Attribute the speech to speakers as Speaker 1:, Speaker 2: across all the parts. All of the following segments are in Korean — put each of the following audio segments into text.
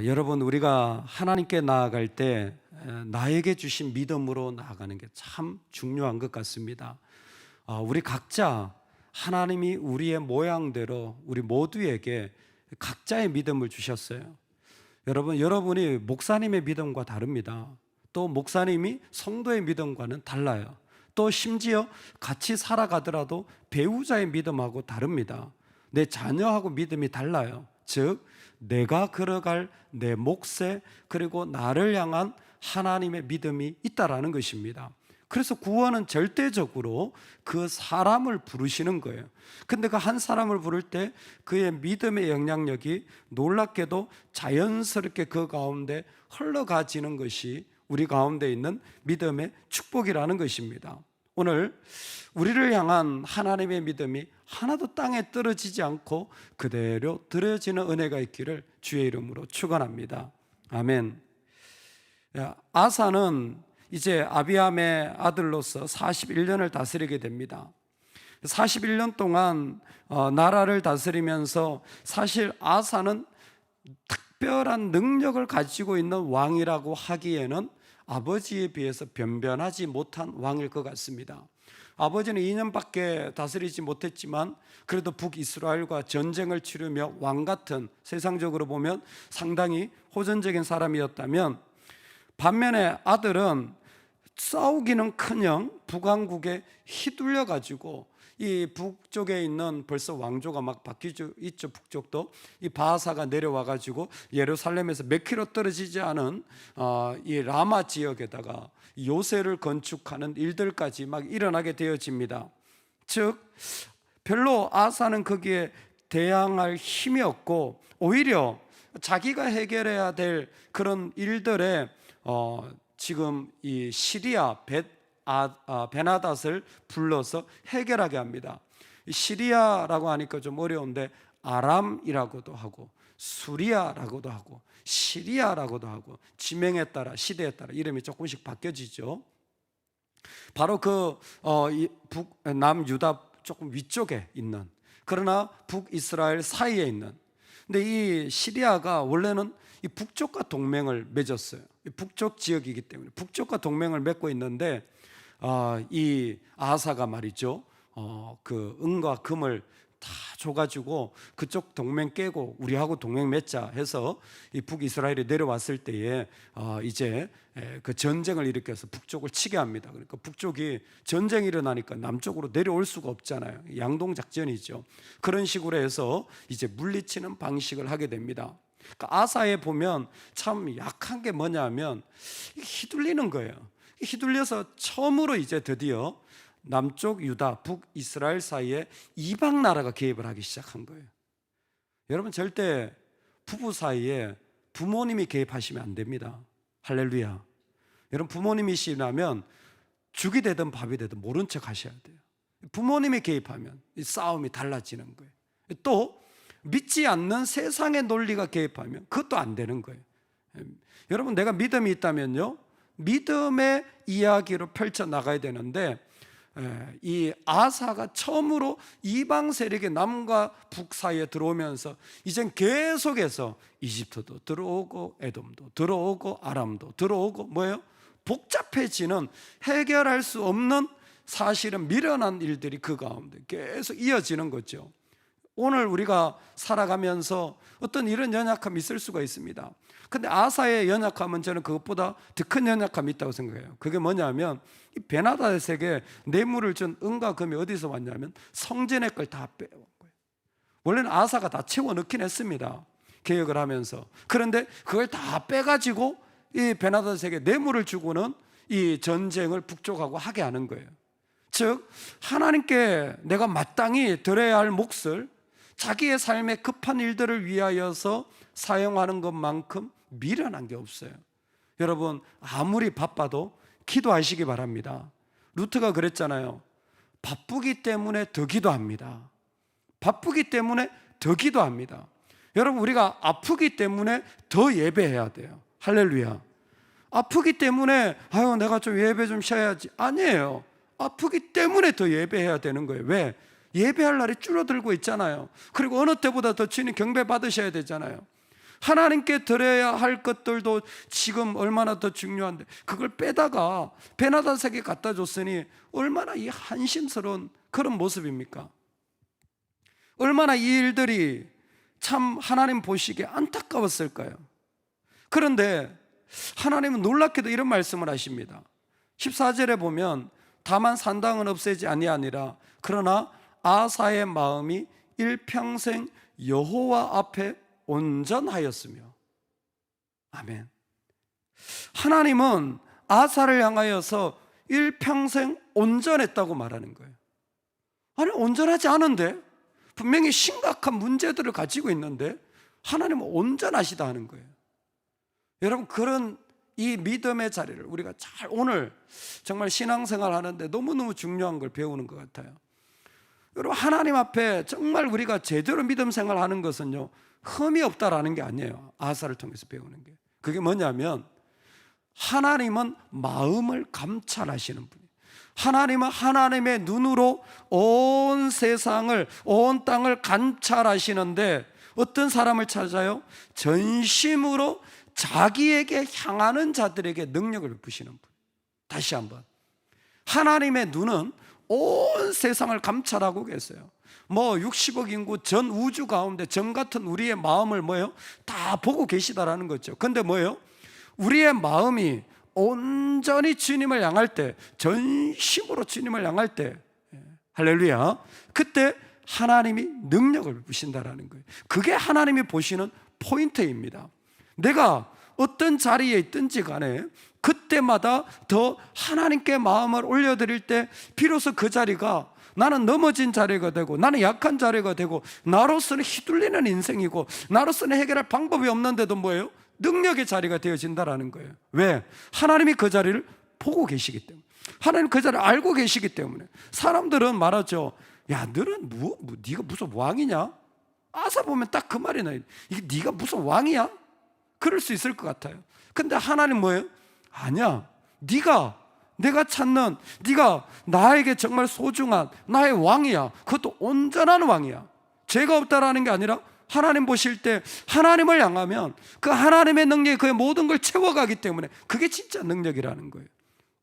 Speaker 1: 여러분, 우리가 하나님께 나아갈 때 나에게 주신 믿음으로 나아가는 게 참 중요한 것 같습니다. 우리 각자 하나님이 우리의 모양대로 우리 모두에게 각자의 믿음을 주셨어요. 여러분이 목사님의 믿음과 다릅니다. 또 목사님이 성도의 믿음과는 달라요. 또 심지어 같이 살아가더라도 배우자의 믿음하고 다릅니다. 내 자녀하고 믿음이 달라요. 즉 내가 걸어갈 내 몫에, 그리고 나를 향한 하나님의 믿음이 있다라는 것입니다. 그래서 구원은 절대적으로 그 사람을 부르시는 거예요. 근데 그 한 사람을 부를 때 그의 믿음의 영향력이 놀랍게도 자연스럽게 그 가운데 흘러가지는 것이 우리 가운데 있는 믿음의 축복이라는 것입니다. 오늘 우리를 향한 하나님의 믿음이 하나도 땅에 떨어지지 않고 그대로 들어지는 은혜가 있기를 주의 이름으로 축원합니다. 아멘. 아사는 이제 아비암의 아들로서 41년을 다스리게 됩니다. 41년 동안 나라를 다스리면서 사실 아사는 특별한 능력을 가지고 있는 왕이라고 하기에는 아버지에 비해서 변변하지 못한 왕일 것 같습니다. 아버지는 2년밖에 다스리지 못했지만 그래도 북이스라엘과 전쟁을 치르며 왕 같은, 세상적으로 보면 상당히 호전적인 사람이었다면, 반면에 아들은 싸우기는커녕 북왕국에 휘둘려 가지고 이 북쪽에 있는 벌써 왕조가 막 바뀌죠. 있죠. 북쪽도 이 바하사가 내려와 가지고 예루살렘에서 몇 킬로 떨어지지 않은 이 라마 지역에다가 요새를 건축하는 일들까지 막 일어나게 되어집니다. 즉 별로 아사는 거기에 대항할 힘이 없고 오히려 자기가 해결해야 될 그런 일들에 지금 이 시리아 베나닷을 불러서 해결하게 합니다. 시리아라고 하니까 좀 어려운데 아람이라고도 하고 수리아라고도 하고 시리아라고도 하고 지명에 따라, 시대에 따라 이름이 조금씩 바뀌어지죠. 바로 그 남유다 조금 위쪽에 있는, 그러나 북이스라엘 사이에 있는, 근데 이 시리아가 원래는 이 북쪽과 동맹을 맺었어요. 북쪽 지역이기 때문에 북쪽과 동맹을 맺고 있는데 이 아사가 말이죠, 그 은과 금을 다 줘가지고 그쪽 동맹 깨고 우리하고 동맹 맺자 해서 이 북이스라엘이 내려왔을 때에 이제 그 전쟁을 일으켜서 북쪽을 치게 합니다. 그러니까 북쪽이 전쟁이 일어나니까 남쪽으로 내려올 수가 없잖아요. 양동작전이죠. 그런 식으로 해서 이제 물리치는 방식을 하게 됩니다. 그러니까 아사에 보면 참 약한 게 뭐냐면 휘둘리는 거예요. 휘둘려서 처음으로 이제 드디어 남쪽 유다, 북이스라엘 사이에 이방 나라가 개입을 하기 시작한 거예요. 여러분, 절대 부부 사이에 부모님이 개입하시면 안 됩니다. 할렐루야. 여러분, 부모님이시라면 죽이 되든 밥이 되든 모른 척 하셔야 돼요. 부모님이 개입하면 이 싸움이 달라지는 거예요. 또 믿지 않는 세상의 논리가 개입하면 그것도 안 되는 거예요. 여러분, 내가 믿음이 있다면요, 믿음의 이야기로 펼쳐 나가야 되는데, 이 아사가 처음으로 이방 세력의 남과 북 사이에 들어오면서 이젠 계속해서 이집트도 들어오고 에돔도 들어오고 아람도 들어오고 뭐예요? 복잡해지는, 해결할 수 없는, 사실은 미련한 일들이 그 가운데 계속 이어지는 거죠. 오늘 우리가 살아가면서 어떤 이런 연약함이 있을 수가 있습니다. 근데 아사의 연약함은 저는 그것보다 더 큰 연약함이 있다고 생각해요. 그게 뭐냐면 이 베나닷에게 뇌물을 준 은과 금이 어디서 왔냐면 성전의 걸 다 빼온 거예요. 원래는 아사가 다 채워 넣긴 했습니다, 개혁을 하면서. 그런데 그걸 다 빼가지고 이 베나닷에게 뇌물을 주고는 이 전쟁을 북쪽하고 하게 하는 거예요. 즉 하나님께 내가 마땅히 드려야 할 몫을 자기의 삶의 급한 일들을 위하여서 사용하는 것만큼 미련한 게 없어요. 여러분, 아무리 바빠도 기도하시기 바랍니다. 루트가 그랬잖아요. 바쁘기 때문에 더 기도합니다. 바쁘기 때문에 더 기도합니다. 여러분, 우리가 아프기 때문에 더 예배해야 돼요. 할렐루야. 아프기 때문에 내가 좀 예배 좀 쉬어야지, 아니에요. 아프기 때문에 더 예배해야 되는 거예요. 왜? 예배할 날이 줄어들고 있잖아요. 그리고 어느 때보다 더 주님 경배 받으셔야 되잖아요. 하나님께 드려야 할 것들도 지금 얼마나 더 중요한데 그걸 빼다가 베나다색에 갖다 줬으니 얼마나 이 한심스러운 그런 모습입니까? 얼마나 이 일들이 참 하나님 보시기에 안타까웠을까요? 그런데 하나님은 놀랍게도 이런 말씀을 하십니다. 14절에 보면 다만 산당은 없애지 아니하니라 그러나 아사의 마음이 일평생 여호와 앞에 온전하였으며. 아멘. 하나님은 아사를 향하여서 일평생 온전했다고 말하는 거예요. 아니 온전하지 않은데 분명히 심각한 문제들을 가지고 있는데 하나님은 온전하시다 하는 거예요. 여러분 그런 이 믿음의 자리를 우리가 잘 오늘 정말 신앙생활 하는데 너무너무 중요한 걸 배우는 것 같아요. 여러분 하나님 앞에 정말 우리가 제대로 믿음 생활하는 것은요 흠이 없다라는 게 아니에요. 아사를 통해서 배우는 게 그게 뭐냐면 하나님은 마음을 감찰하시는 분이에요. 하나님은 하나님의 눈으로 온 세상을 온 땅을 감찰하시는데 어떤 사람을 찾아요? 전심으로 자기에게 향하는 자들에게 능력을 베푸시는 분. 다시 한번 하나님의 눈은 온 세상을 감찰하고 계세요. 뭐 60억 인구 전 우주 가운데 점 같은 우리의 마음을 뭐예요? 다 보고 계시다라는 거죠. 근데 뭐예요? 우리의 마음이 온전히 주님을 향할 때, 전심으로 주님을 향할 때, 할렐루야, 그때 하나님이 능력을 베푸신다라는 거예요. 그게 하나님이 보시는 포인트입니다. 내가 어떤 자리에 있든지 간에 그때마다 더 하나님께 마음을 올려드릴 때 비로소 그 자리가 나는 넘어진 자리가 되고 나는 약한 자리가 되고 나로서는 휘둘리는 인생이고 나로서는 해결할 방법이 없는데도 뭐예요? 능력의 자리가 되어진다라는 거예요. 왜? 하나님이 그 자리를 보고 계시기 때문에, 하나님 그 자리를 알고 계시기 때문에. 사람들은 말하죠. 야 너는 네가 무슨 왕이냐? 아사 보면 딱 그 말이 나요. 이게 네가 무슨 왕이야? 그럴 수 있을 것 같아요. 근데 하나님 뭐예요? 아니야. 내가 찾는, 네가 나에게 정말 소중한 나의 왕이야. 그것도 온전한 왕이야. 죄가 없다라는 게 아니라 하나님 보실 때 하나님을 향하면 그 하나님의 능력이 그의 모든 걸 채워가기 때문에 그게 진짜 능력이라는 거예요.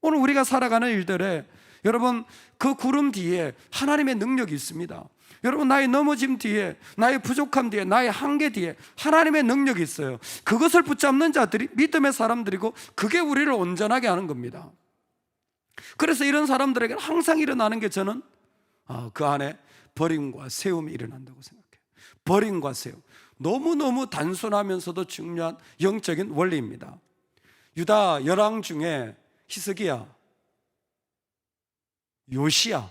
Speaker 1: 오늘 우리가 살아가는 일들에 여러분 그 구름 뒤에 하나님의 능력이 있습니다. 여러분 나의 넘어짐 뒤에, 나의 부족함 뒤에, 나의 한계 뒤에 하나님의 능력이 있어요. 그것을 붙잡는 자들이 믿음의 사람들이고 그게 우리를 온전하게 하는 겁니다. 그래서 이런 사람들에게는 항상 일어나는 게 저는 그 안에 버림과 세움이 일어난다고 생각해요. 버림과 세움, 너무너무 단순하면서도 중요한 영적인 원리입니다. 유다 열왕 중에 히스기야, 요시야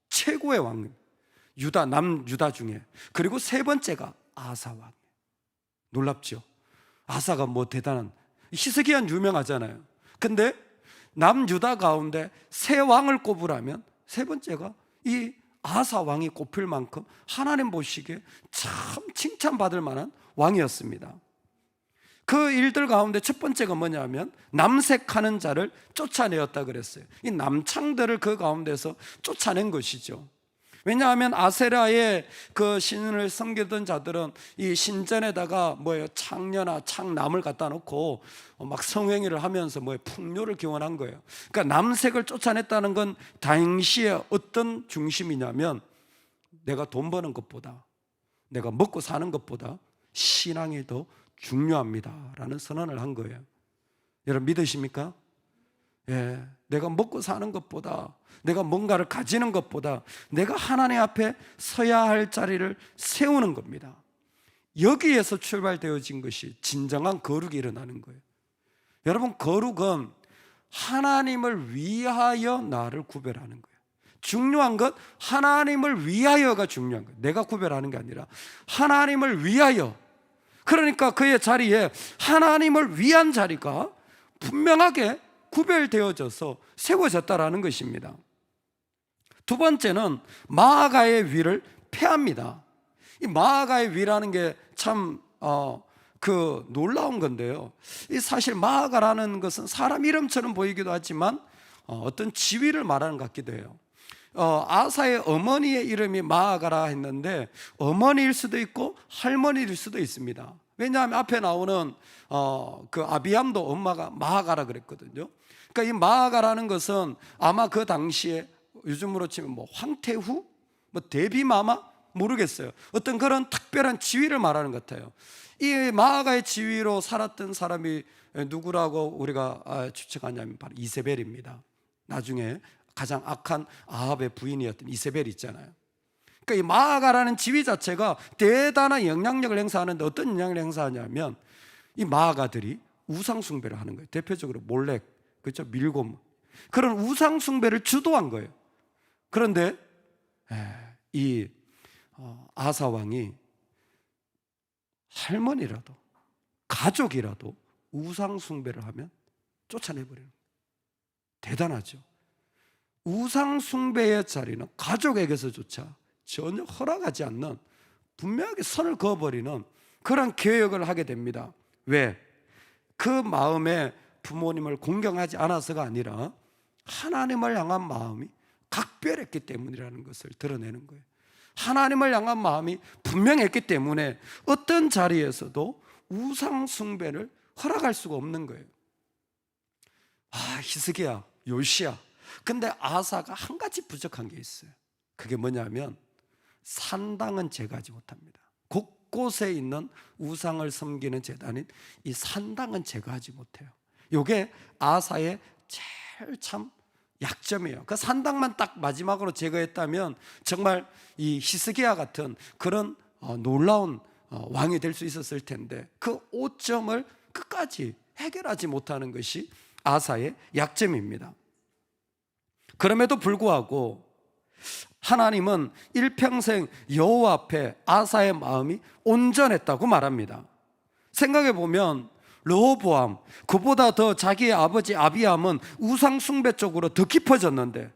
Speaker 1: 최고의 왕입니다. 남유다 중에. 그리고 세 번째가 아사 왕. 놀랍죠? 아사가 뭐 대단한, 히스기야는 유명하잖아요. 근데 남유다 가운데 세 왕을 꼽으라면 세 번째가 이 아사 왕이 꼽힐 만큼 하나님 보시기에 참 칭찬받을 만한 왕이었습니다. 그 일들 가운데 첫 번째가 뭐냐면 남색하는 자를 쫓아내었다 그랬어요. 이 남창들을 그 가운데서 쫓아낸 것이죠. 왜냐하면 아세라의 그 신을 섬기던 자들은 이 신전에다가 창녀나 창남을 갖다 놓고 막 성행위를 하면서 풍요를 기원한 거예요. 그러니까 남색을 쫓아냈다는 건 당시에 어떤 중심이냐면 내가 돈 버는 것보다, 내가 먹고 사는 것보다 신앙이 더 중요합니다 라는 선언을 한 거예요. 여러분 믿으십니까? 예, 내가 먹고 사는 것보다, 내가 뭔가를 가지는 것보다 내가 하나님 앞에 서야 할 자리를 세우는 겁니다. 여기에서 출발되어진 것이 진정한 거룩이 일어나는 거예요. 여러분 거룩은 하나님을 위하여 나를 구별하는 거예요. 중요한 것 하나님을 위하여가 중요한 거예요. 내가 구별하는 게 아니라 하나님을 위하여. 그러니까 그의 자리에 하나님을 위한 자리가 분명하게 구별되어져서 세워졌다라는 것입니다. 두 번째는 마아가의 위를 폐합니다. 이 마아가의 위라는 게 참 놀라운 건데요. 이 사실 마아가라는 것은 사람 이름처럼 보이기도 하지만 어떤 지위를 말하는 것 같기도 해요. 아사의 어머니의 이름이 마아가라 했는데 어머니일 수도 있고 할머니일 수도 있습니다. 왜냐하면 앞에 나오는 그 아비암도 엄마가 마아가라 그랬거든요. 그러니까 이 마아가라는 것은 아마 그 당시에 요즘으로 치면 뭐 황태후, 뭐 데비마마 모르겠어요. 어떤 그런 특별한 지위를 말하는 것 같아요. 이 마아가의 지위로 살았던 사람이 누구라고 우리가 추측하냐면 바로 이세벨입니다. 나중에 가장 악한 아합의 부인이었던 이세벨 있잖아요. 그러니까 이 마아가라는 지위 자체가 대단한 영향력을 행사하는데 어떤 영향력을 행사하냐면 이 마아가들이 우상숭배를 하는 거예요. 대표적으로 몰렉, 그렇죠? 밀곰, 그런 우상숭배를 주도한 거예요. 그런데 이 아사 왕이 할머니라도 가족이라도 우상숭배를 하면 쫓아내버리는 거예요. 대단하죠. 우상숭배의 자리는 가족에게서조차 전혀 허락하지 않는, 분명하게 선을 그어버리는 그런 계획을 하게 됩니다. 왜? 그 마음에 부모님을 공경하지 않아서가 아니라 하나님을 향한 마음이 각별했기 때문이라는 것을 드러내는 거예요. 하나님을 향한 마음이 분명했기 때문에 어떤 자리에서도 우상숭배를 허락할 수가 없는 거예요. 히스기야, 요시야. 근데 아사가 한 가지 부족한 게 있어요. 그게 뭐냐면 산당은 제거하지 못합니다. 곳곳에 있는 우상을 섬기는 제단인 이 산당은 제거하지 못해요. 이게 아사의 제일 참 약점이에요. 그 산당만 딱 마지막으로 제거했다면 정말 이 히스기야 같은 그런 놀라운 왕이 될 수 있었을 텐데 그 오점을 끝까지 해결하지 못하는 것이 아사의 약점입니다. 그럼에도 불구하고 하나님은 일평생 여호와 앞에 아사의 마음이 온전했다고 말합니다. 생각해 보면 르호보암, 그보다 더 자기의 아버지 아비암은 우상 숭배 쪽으로 더 깊어졌는데,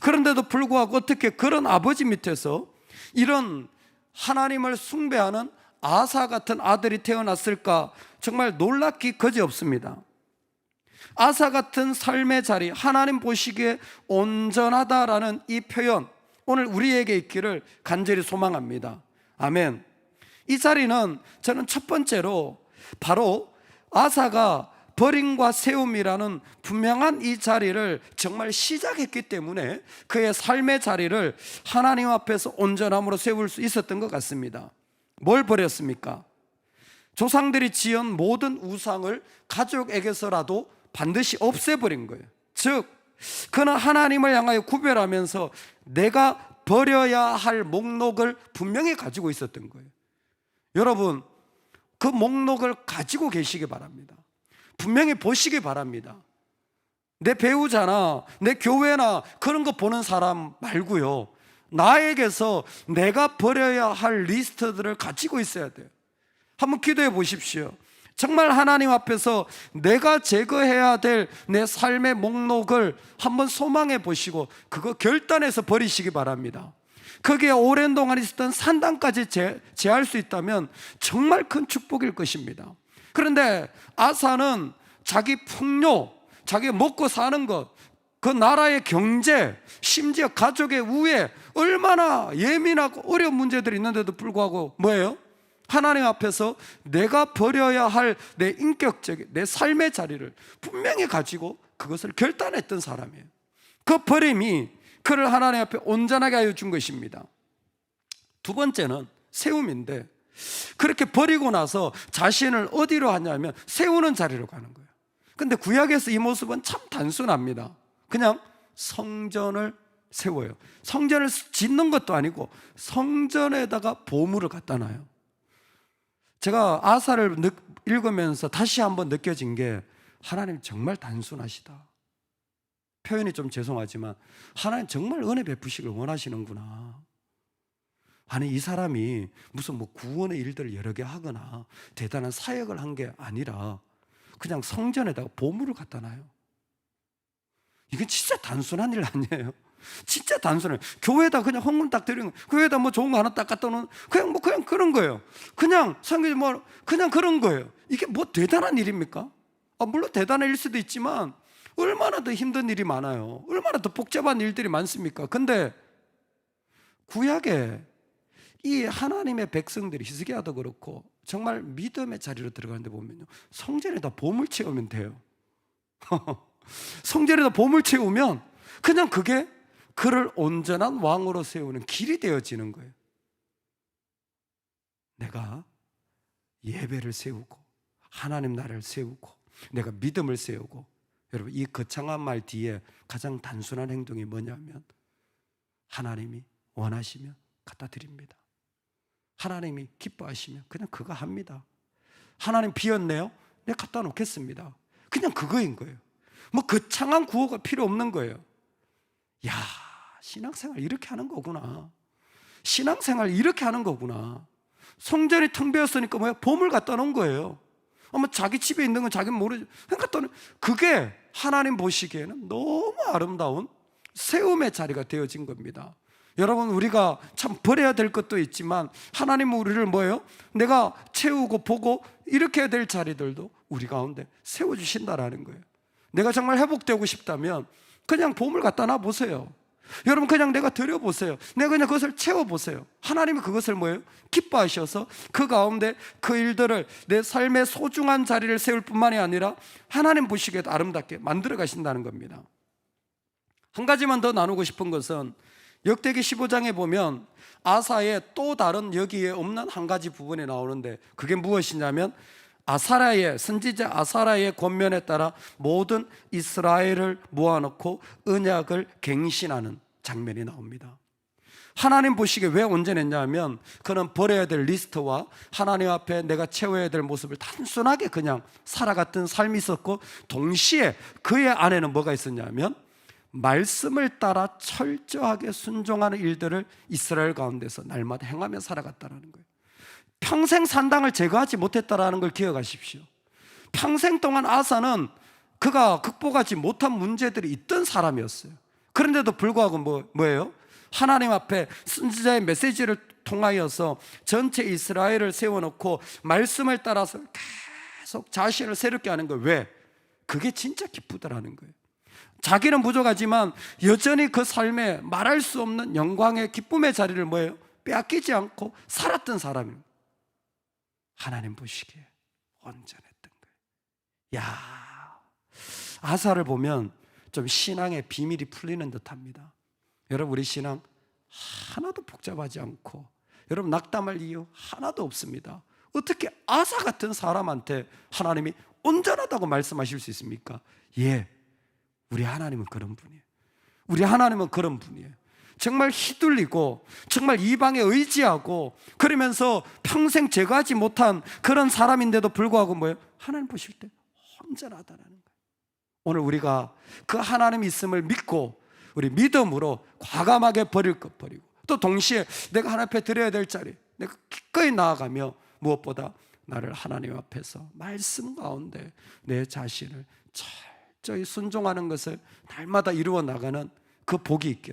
Speaker 1: 그런데도 불구하고 어떻게 그런 아버지 밑에서 이런 하나님을 숭배하는 아사 같은 아들이 태어났을까? 정말 놀랍기 거지없습니다. 아사 같은 삶의 자리, 하나님 보시기에 온전하다라는 이 표현, 오늘 우리에게 있기를 간절히 소망합니다. 아멘. 이 자리는 저는 첫 번째로 바로 아사가 버림과 세움이라는 분명한 이 자리를 정말 시작했기 때문에 그의 삶의 자리를 하나님 앞에서 온전함으로 세울 수 있었던 것 같습니다. 뭘 버렸습니까? 조상들이 지은 모든 우상을 가족에게서라도 반드시 없애버린 거예요. 즉, 그는 하나님을 향하여 구별하면서 내가 버려야 할 목록을 분명히 가지고 있었던 거예요. 여러분, 그 목록을 가지고 계시기 바랍니다. 분명히 보시기 바랍니다. 내 배우자나 내 교회나 그런 거 보는 사람 말고요, 나에게서 내가 버려야 할 리스트들을 가지고 있어야 돼요. 한번 기도해 보십시오. 정말 하나님 앞에서 내가 제거해야 될 내 삶의 목록을 한번 소망해 보시고 그거 결단해서 버리시기 바랍니다. 거기에 오랜 동안 있었던 산당까지 제할 수 있다면 정말 큰 축복일 것입니다. 그런데 아사는 자기 풍요, 자기 먹고 사는 것, 그 나라의 경제, 심지어 가족의 우애, 얼마나 예민하고 어려운 문제들이 있는데도 불구하고 뭐예요? 하나님 앞에서 내가 버려야 할 내 인격적인 내 삶의 자리를 분명히 가지고 그것을 결단했던 사람이에요. 그 버림이 그를 하나님 앞에 온전하게 하여 준 것입니다. 두 번째는 세움인데, 그렇게 버리고 나서 자신을 어디로 하냐면 세우는 자리로 가는 거예요. 근데 구약에서 이 모습은 참 단순합니다. 그냥 성전을 세워요. 성전을 짓는 것도 아니고 성전에다가 보물을 갖다 놔요. 제가 아사를 읽으면서 다시 한번 느껴진 게 하나님 정말 단순하시다. 표현이 좀 죄송하지만 하나님 정말 은혜 베푸시길 원하시는구나. 아니, 이 사람이 무슨 뭐 구원의 일들을 여러 개 하거나 대단한 사역을 한 게 아니라 그냥 성전에다가 보물을 갖다 놔요. 이건 진짜 단순한 일 아니에요? 진짜 단순해요. 교회에다 그냥 헌금 딱 드리는 거예요. 교회에다 뭐 좋은 거 하나 딱 갖다 놓은, 그냥 그런 거예요. 그냥 성경이 그냥 그런 거예요. 이게 뭐 대단한 일입니까? 물론 대단한 일 수도 있지만 얼마나 더 힘든 일이 많아요. 얼마나 더 복잡한 일들이 많습니까? 근데 구약에 이 하나님의 백성들이 히스기야도 그렇고 정말 믿음의 자리로 들어가는데 보면요, 성전에다 보물 채우면 돼요. 성전에다 보물 채우면 그냥 그게 그를 온전한 왕으로 세우는 길이 되어지는 거예요. 내가 예배를 세우고 하나님 나라를 세우고 내가 믿음을 세우고, 여러분 이 거창한 말 뒤에 가장 단순한 행동이 뭐냐면 하나님이 원하시면 갖다 드립니다. 하나님이 기뻐하시면 그냥 그거 합니다. 하나님 비었네요? 내가 갖다 놓겠습니다. 그냥 그거인 거예요. 뭐 거창한 구호가 필요 없는 거예요. 야, 신앙생활 이렇게 하는 거구나. 신앙생활 이렇게 하는 거구나. 성전이 텅 비었으니까 뭐야? 보물 갖다 놓은 거예요. 아마 자기 집에 있는 건 자기는 모르지. 그러니까 그게 하나님 보시기에는 너무 아름다운 세움의 자리가 되어진 겁니다. 여러분, 우리가 참 버려야 될 것도 있지만 하나님은 우리를 뭐예요? 내가 채우고 보고 이렇게 해야 될 자리들도 우리 가운데 세워주신다라는 거예요. 내가 정말 회복되고 싶다면 그냥 보물 갖다 놔보세요. 여러분, 그냥 내가 드려보세요. 내가 그냥 그것을 채워보세요. 하나님이 그것을 뭐예요? 기뻐하셔서 그 가운데 그 일들을 내 삶의 소중한 자리를 세울 뿐만이 아니라 하나님 보시기에도 아름답게 만들어 가신다는 겁니다. 한 가지만 더 나누고 싶은 것은 역대기 15장에 보면 아사의 또 다른 여기에 없는 한 가지 부분이 나오는데, 그게 무엇이냐면 아사라의, 선지자 아사라의 권면에 따라 모든 이스라엘을 모아놓고 언약을 갱신하는 장면이 나옵니다. 하나님 보시기에 왜 온전했냐면 그는 버려야 될 리스트와 하나님 앞에 내가 채워야 될 모습을 단순하게 그냥 살아갔던 삶이 있었고, 동시에 그의 안에는 뭐가 있었냐면 말씀을 따라 철저하게 순종하는 일들을 이스라엘 가운데서 날마다 행하며 살아갔다는 거예요. 평생 산당을 제거하지 못했다는 걸 기억하십시오. 평생 동안 아사는 그가 극복하지 못한 문제들이 있던 사람이었어요. 그런데도 불구하고 뭐예요? 하나님 앞에 선지자의 메시지를 통하여서 전체 이스라엘을 세워놓고 말씀을 따라서 계속 자신을 새롭게 하는 거예요. 왜? 그게 진짜 기쁘더라는 거예요. 자기는 부족하지만 여전히 그 삶에 말할 수 없는 영광의 기쁨의 자리를 뭐예요? 빼앗기지 않고 살았던 사람입니다. 하나님 보시기에 온전했던 거예요. 야, 아사를 보면 좀 신앙의 비밀이 풀리는 듯합니다. 여러분, 우리 신앙 하나도 복잡하지 않고, 여러분 낙담할 이유 하나도 없습니다. 어떻게 아사 같은 사람한테 하나님이 온전하다고 말씀하실 수 있습니까? 예, 우리 하나님은 그런 분이에요. 우리 하나님은 그런 분이에요. 정말 휘둘리고 정말 이방에 의지하고 그러면서 평생 제거하지 못한 그런 사람인데도 불구하고 뭐예요? 하나님 보실 때 온전하다라는 거예요. 오늘 우리가 그 하나님 있음을 믿고 우리 믿음으로 과감하게 버릴 것 버리고, 또 동시에 내가 하나님 앞에 드려야 될 자리 내가 기꺼이 나아가며 무엇보다 나를 하나님 앞에서 말씀 가운데 내 자신을 철저히 순종하는 것을 날마다 이루어 나가는 그 복이 있기를